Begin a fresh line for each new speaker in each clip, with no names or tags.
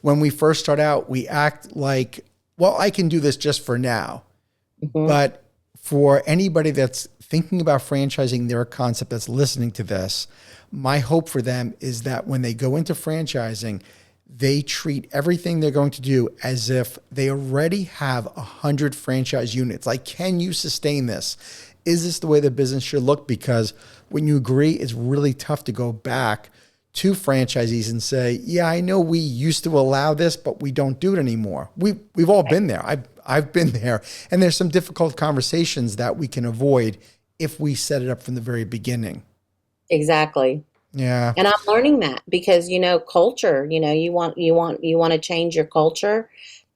when we first start out, we act like, well, I can do this just for now.
Mhm.
But for anybody that's thinking about franchising their concept, that's listening to this, my hope for them is that when they go into franchising, they treat everything they're going to do as if they already have 100 franchise units. Like, can you sustain this? Is this the way the business should look? Because when you agree, it's really tough to go back to franchisees and say, yeah, I know we used to allow this, but we don't do it anymore. We've all been there. I've been there. And there's some difficult conversations that we can avoid if we set it up from the very beginning.
Exactly.
Yeah.
And I'm learning that because, culture, you want to change your culture.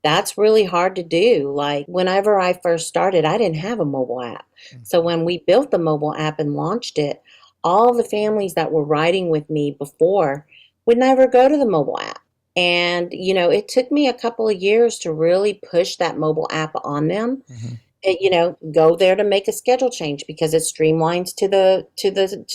That's really hard to do. Like whenever I first started, I didn't have a mobile app. So when we built the mobile app and launched it, all the families that were riding with me before would never go to the mobile app. And, it took me a couple of years to really push that mobile app on them.
Mhm.
Go there to make a schedule change because it streamlines to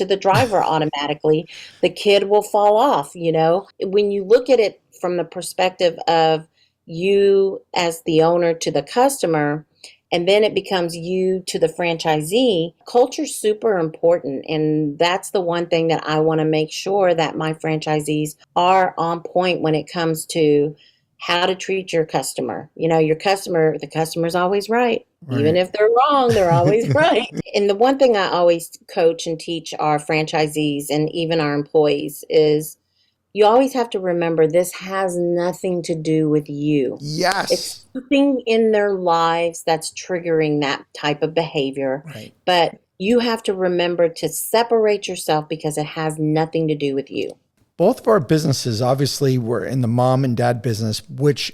the driver automatically. The kid will fall off. When you look at it from the perspective of you as the owner to the customer, and then it becomes you to the franchisee, culture's super important. And that's the one thing that I want to make sure that my franchisees are on point when it comes to how to treat your customer. The customer's always right. Even
Right.
if they're wrong, they're always right. And the one thing I always coach and teach our franchisees and even our employees is you always have to remember this has nothing to do with you.
Yes.
It's something in their lives that's triggering that type of behavior.
Right.
But you have to remember to separate yourself because it has nothing to do with you.
Both of our businesses, obviously, we're in the mom and dad business, which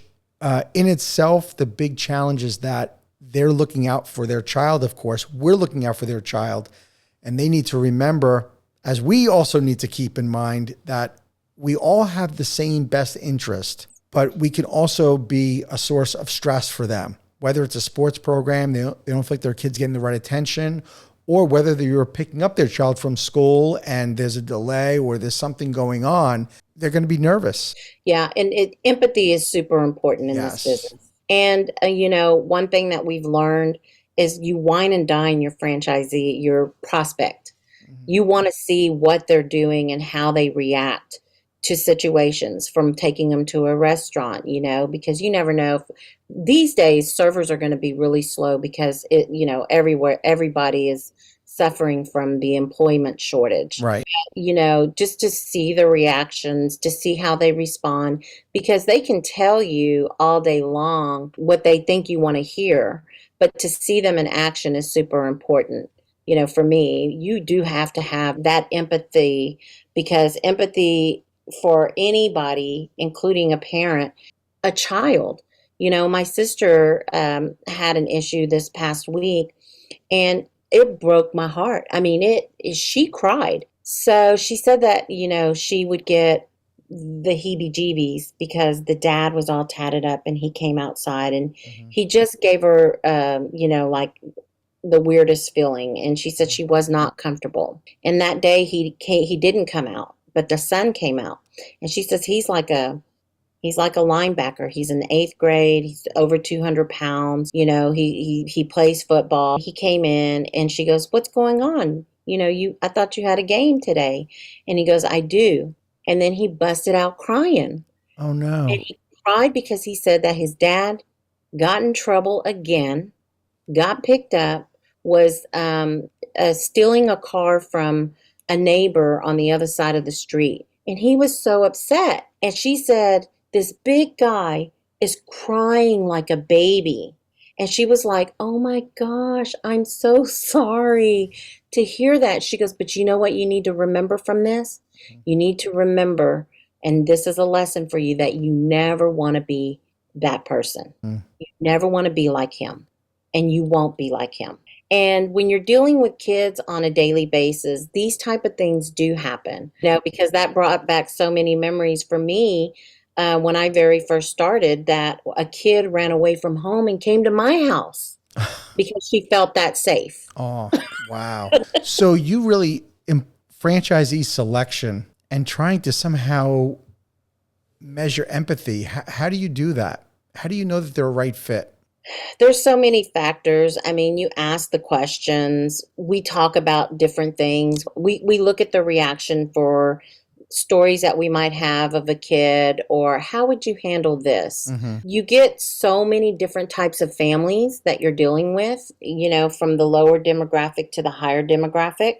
in itself, the big challenge is that they're looking out for their child, of course. We're looking out for their child. And they need to remember, as we also need to keep in mind, that we all have the same best interest, but we can also be a source of stress for them. Whether it's a sports program, they don't feel like their kid's getting the right attention, or whether you're picking up their child from school and there's a delay or there's something going on, they're going to be nervous.
Yeah, and empathy is super important in this
Yes.
business. And one thing that we've learned is you wine and dine your franchisee, your prospect. You want to see what they're doing and how they react to situations, from taking them to a restaurant, because you never know. These days, servers are going to be really slow because everywhere, everybody is suffering from the employment shortage.
Right.
Just to see the reactions, to see how they respond, because they can tell you all day long what they think you want to hear, but to see them in action is super important. For me, you do have to have that empathy, because empathy for anybody, including a parent, a child. My sister had an issue this past week, and it broke my heart. I mean, she cried. So she said that, she would get the heebie-jeebies because the dad was all tatted up and he came outside and he just gave her, like the weirdest feeling. And she said she was not comfortable. And that day he didn't come out, but the son came out. And she says he's like a linebacker. He's in the eighth grade. He's over 200 pounds. He plays football. He came in and she goes, "What's going on? I thought you had a game today." And he goes, "I do." And then he busted out crying.
Oh,
And
no.
he cried because he said that his dad got in trouble again, got picked up, was stealing a car from a neighbor on the other side of the street. And he was so upset. And she said, this big guy is crying like a baby. And she was like, "Oh my gosh, I'm so sorry to hear that." She goes, "But you know what you need to remember from this? You need to remember, and this is a lesson for you, that you never want to be that person.
Mm.
You never want to be like him, and you won't be like him." And when you're dealing with kids on a daily basis, these type of things do happen. Because that brought back so many memories for me. When I very first started, that a kid ran away from home and came to my house because she felt that safe.
Oh, wow. So you really, in franchisee selection and trying to somehow measure empathy? How do you do that? How do you know that they're a right fit?
There's so many factors. I mean, you ask the questions, we talk about different things. We look at the reaction for stories that we might have of a kid, or how would you handle this?
Hmm.
You get so many different types of families that you're dealing with, from the lower demographic to the higher demographic,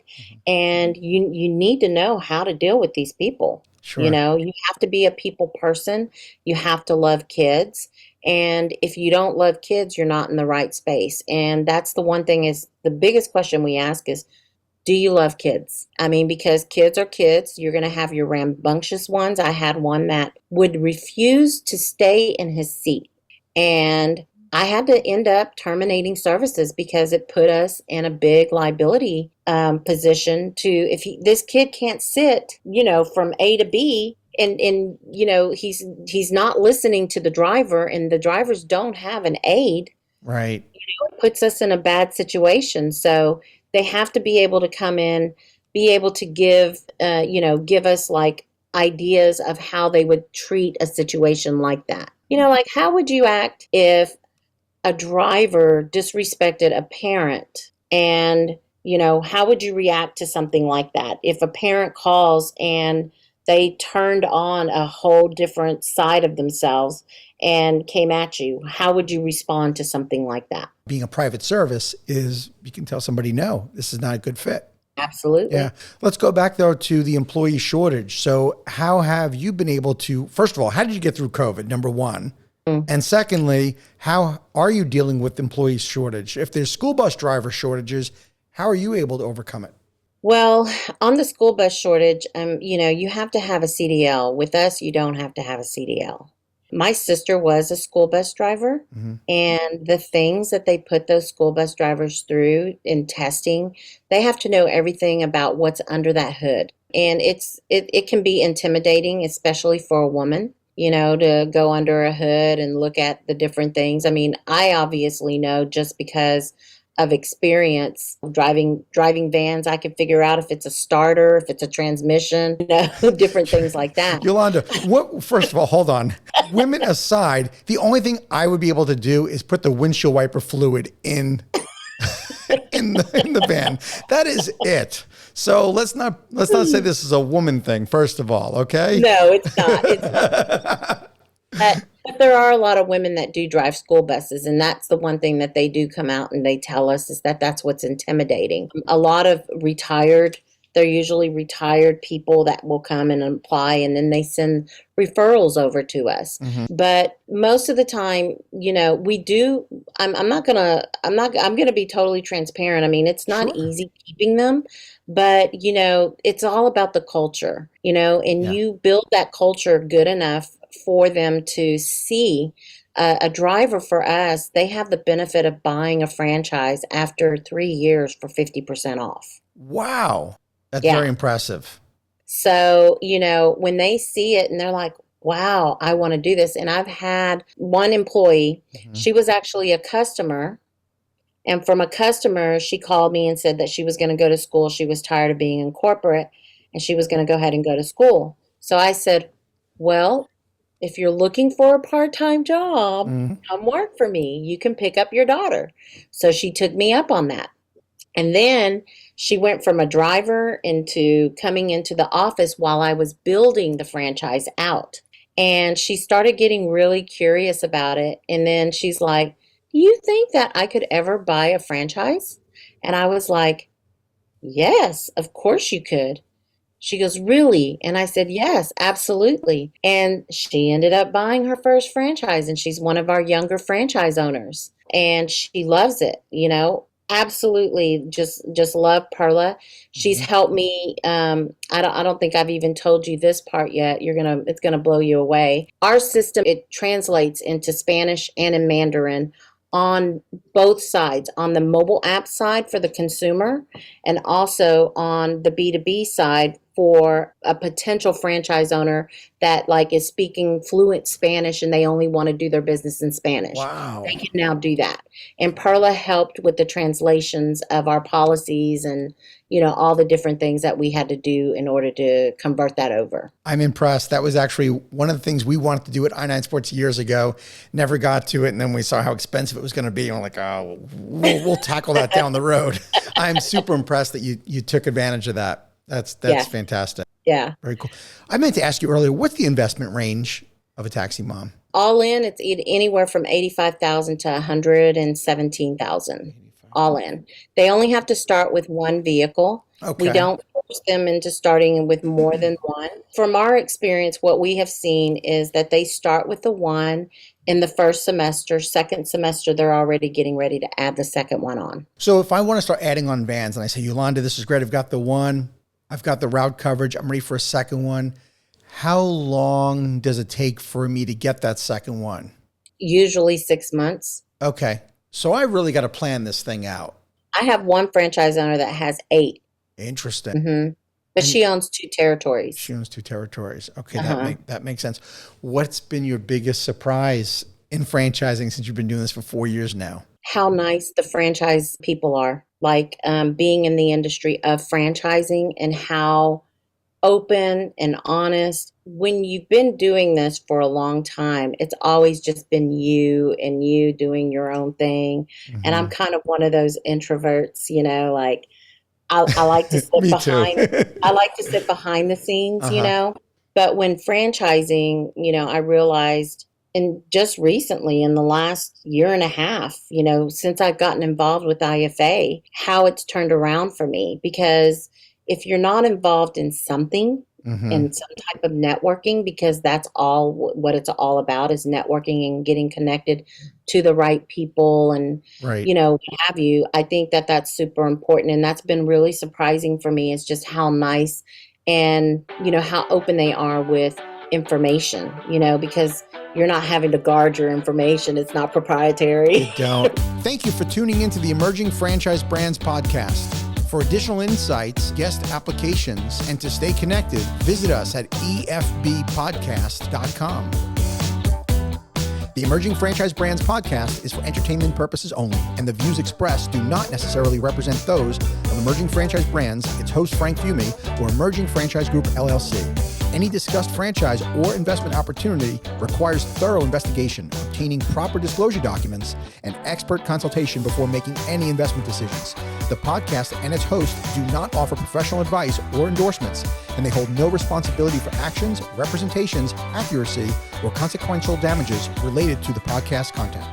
and you need to know how to deal with these people.
Sure.
You have to be a people person. You have to love kids. And if you don't love kids, you're not in the right space. And that's the one thing is the biggest question we ask is, do you love kids? I mean, because kids are kids. You're going to have your rambunctious ones. I had one that would refuse to stay in his seat. And I had to end up terminating services because it put us in a big liability position to, if this kid can't sit, from A to B, and he's not listening to the driver, and the drivers don't have an aid,
Right.
it puts us in a bad situation. So they have to be able to come in, be able to give us like ideas of how they would treat a situation like that. Like how would you act if a driver disrespected a parent? And, how would you react to something like that? If a parent calls and they turned on a whole different side of themselves and came at you, how would you respond to something like that?
Being a private service is you can tell somebody, no, this is not a good fit. Yeah.
Absolutely.
Let's go back though to the employee shortage. So how have you been able to, first of all, how did you get through COVID? Number one. And secondly, how are you dealing with employee shortage? If there's school bus driver shortages, how are you able to overcome it?
Well, on the school bus shortage, you have to have a CDL. With us, you don't have to have a CDL. My sister was a school bus driver,
Hmm.
and the things that they put those school bus drivers through in testing, they have to know everything about what's under that hood. And it can be intimidating, especially for a woman, to go under a hood and look at the different things. I mean, I obviously know just because of experience driving vans. I can figure out if it's a starter, if it's a transmission, different things like that.
Yolanda, what, first of all, hold on. Women aside, the only thing I would be able to do is put the windshield wiper fluid in the van. That is it. So let's not say this is a woman thing, first of all, okay?
No, it's not. It's not. But there are a lot of women that do drive school buses, and that's the one thing that they do come out and they tell us is that that's what's intimidating. A lot of they're usually retired people that will come and apply, and then they send referrals over to us.
Hmm.
But most of the time, we do. I'm gonna be totally transparent. I mean, it's not
Sure.
easy keeping them, but it's all about the culture, and
Yeah.
you build that culture good enough for them to see a driver. For us, they have the benefit of buying a franchise after 3 years for 50% off.
Wow. That's
Yeah.
very impressive.
So, when they see it and they're like, wow, I want to do this. And I've had one employee,
Hmm.
she was actually a customer. And from a customer, she called me and said that she was going to go to school. She was tired of being in corporate and she was going to go ahead and go to school. So I said, well, if you're looking for a part-time job,
Hmm.
come work for me. You can pick up your daughter. So she took me up on that. And then she went from a driver into coming into the office while I was building the franchise out. And she started getting really curious about it. And then she's like, do you think that I could ever buy a franchise? And I was like, yes, of course you could. She goes, really? And I said, yes, absolutely. And she ended up buying her first franchise, and she's one of our younger franchise owners. And she loves it, Absolutely, just love Perla. She's
Hmm.
helped me. I don't think I've even told you this part yet. It's gonna blow you away. Our system, it translates into Spanish and in Mandarin on both sides, on the mobile app side for the consumer and also on the B2B side for a potential franchise owner that like is speaking fluent Spanish and they only want to do their business in Spanish.
Wow.
They can now do that. And Perla helped with the translations of our policies and, all the different things that we had to do in order to convert that over.
I'm impressed. That was actually one of the things we wanted to do at I9 Sports years ago. Never got to it. And then we saw how expensive it was going to be. And we're like, oh, we'll tackle that down the road. I'm super impressed that you took advantage of that. That's fantastic.
Yeah.
Very cool. I meant to ask you earlier, what's the investment range of a taxi mom?
All in, it's anywhere from $85,000 to $117,000. All in. They only have to start with one vehicle.
Okay.
We don't force them into starting with more than one. From our experience, what we have seen is that they start with the one in the first semester. Second semester, they're already getting ready to add the second one on.
So if I want to start adding on vans and I say, Yolanda, this is great. I've got the one, I've got the route coverage, I'm ready for a second one. How long does it take for me to get that second one?
Usually 6 months.
Okay. So I really got to plan this thing out.
I have one franchise owner that has 8.
Interesting.
Mm-hmm. But she owns 2 territories.
She owns 2 territories. Okay, that makes sense. What's been your biggest surprise in franchising since you've been doing this for 4 years now?
How nice the franchise people are. Like being in the industry of franchising and how open and honest. When you've been doing this for a long time, it's always just been you and you doing your own thing. Mm-hmm. And I'm kind of one of those introverts, like I like to sit I like to sit behind the scenes, but when franchising, I realized, and just recently in the last year and a half, since I've gotten involved with IFA, how it's turned around for me. Because if you're not involved in something, in some type of networking, because that's all what it's all about is networking and getting connected to the right people and, what have you. I think that that's super important. And that's been really surprising for me is just how nice and, how open they are with information, because you're not having to guard your information. It's not proprietary.
You don't. Thank you for tuning into the Emerging Franchise Brands podcast. For additional insights, guest applications, and to stay connected, visit us at efbpodcast.com. The Emerging Franchise Brands podcast is for entertainment purposes only, and the views expressed do not necessarily represent those of Emerging Franchise Brands, its host Frank Fumey, or Emerging Franchise Group, LLC. Any discussed franchise or investment opportunity requires thorough investigation, obtaining proper disclosure documents, and expert consultation before making any investment decisions. The podcast and its host do not offer professional advice or endorsements, and they hold no responsibility for actions, representations, accuracy, or consequential damages related to the podcast content.